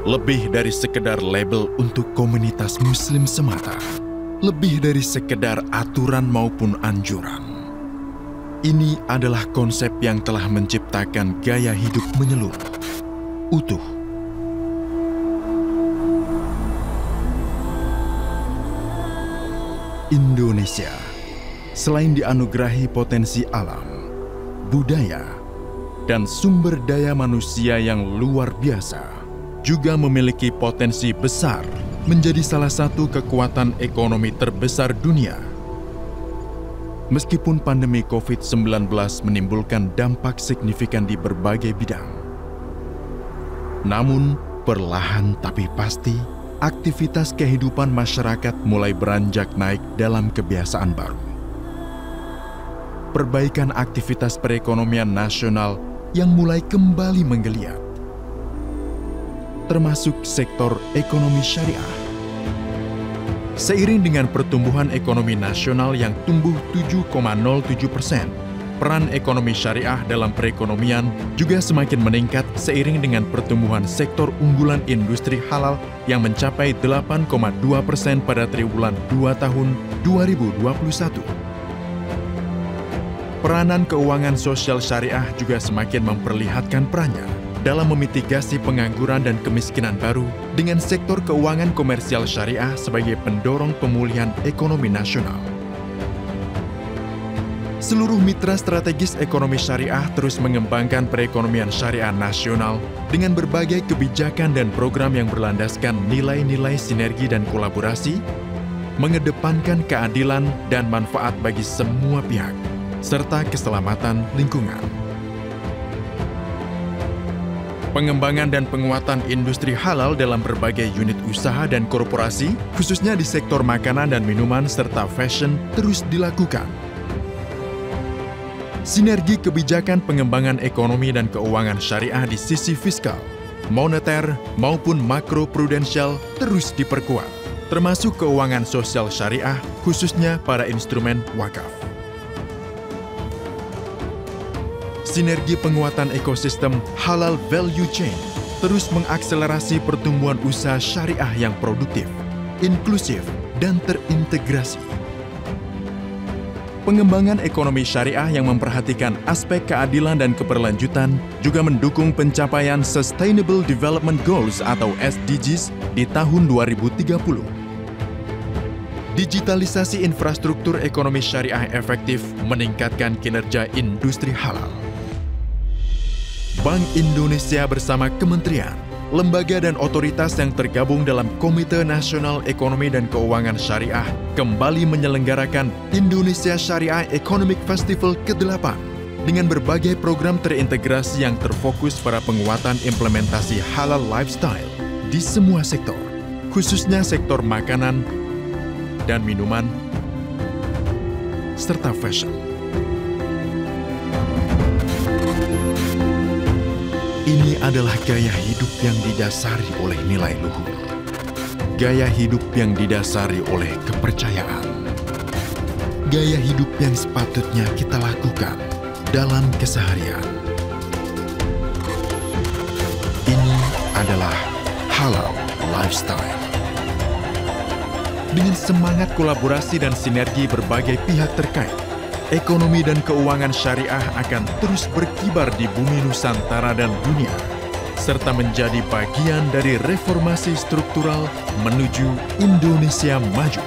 Lebih dari sekedar label untuk komunitas Muslim semata. Lebih dari sekedar aturan maupun anjuran. Ini adalah konsep yang telah menciptakan gaya hidup menyeluruh, utuh. Indonesia, selain dianugerahi potensi alam, budaya, dan sumber daya manusia yang luar biasa, juga memiliki potensi besar menjadi salah satu kekuatan ekonomi terbesar dunia. Meskipun pandemi COVID-19 menimbulkan dampak signifikan di berbagai bidang, namun perlahan tapi pasti, aktivitas kehidupan masyarakat mulai beranjak naik dalam kebiasaan baru. Perbaikan aktivitas perekonomian nasional yang mulai kembali menggeliat, termasuk sektor ekonomi syariah. Seiring dengan pertumbuhan ekonomi nasional yang tumbuh 7,07%, peran ekonomi syariah dalam perekonomian juga semakin meningkat seiring dengan pertumbuhan sektor unggulan industri halal yang mencapai 8,2% pada triwulan 2 tahun 2021. Peranan keuangan sosial syariah juga semakin memperlihatkan perannya dalam memitigasi pengangguran dan kemiskinan baru dengan sektor keuangan komersial syariah sebagai pendorong pemulihan ekonomi nasional. Seluruh mitra strategis ekonomi syariah terus mengembangkan perekonomian syariah nasional dengan berbagai kebijakan dan program yang berlandaskan nilai-nilai sinergi dan kolaborasi, mengedepankan keadilan dan manfaat bagi semua pihak, serta keselamatan lingkungan. Pengembangan dan penguatan industri halal dalam berbagai unit usaha dan korporasi, khususnya di sektor makanan dan minuman serta fashion, terus dilakukan. Sinergi kebijakan pengembangan ekonomi dan keuangan syariah di sisi fiskal, moneter, maupun makroprudensial terus diperkuat, termasuk keuangan sosial syariah, khususnya pada instrumen wakaf. Sinergi penguatan ekosistem halal value chain terus mengakselerasi pertumbuhan usaha syariah yang produktif, inklusif, dan terintegrasi. Pengembangan ekonomi syariah yang memperhatikan aspek keadilan dan keberlanjutan juga mendukung pencapaian Sustainable Development Goals atau SDGs di tahun 2030. Digitalisasi infrastruktur ekonomi syariah efektif meningkatkan kinerja industri halal. Bank Indonesia bersama kementerian, lembaga dan otoritas yang tergabung dalam Komite Nasional Ekonomi dan Keuangan Syariah kembali menyelenggarakan Indonesia Syariah Economic Festival ke-8 dengan berbagai program terintegrasi yang terfokus pada penguatan implementasi halal lifestyle di semua sektor, khususnya sektor makanan dan minuman, serta fashion. Ini adalah gaya hidup yang didasari oleh nilai luhur. Gaya hidup yang didasari oleh kepercayaan. Gaya hidup yang sepatutnya kita lakukan dalam keseharian. Ini adalah halal lifestyle. Dengan semangat kolaborasi dan sinergi berbagai pihak terkait, ekonomi dan keuangan syariah akan terus berkibar di bumi Nusantara dan dunia, serta menjadi bagian dari reformasi struktural menuju Indonesia maju.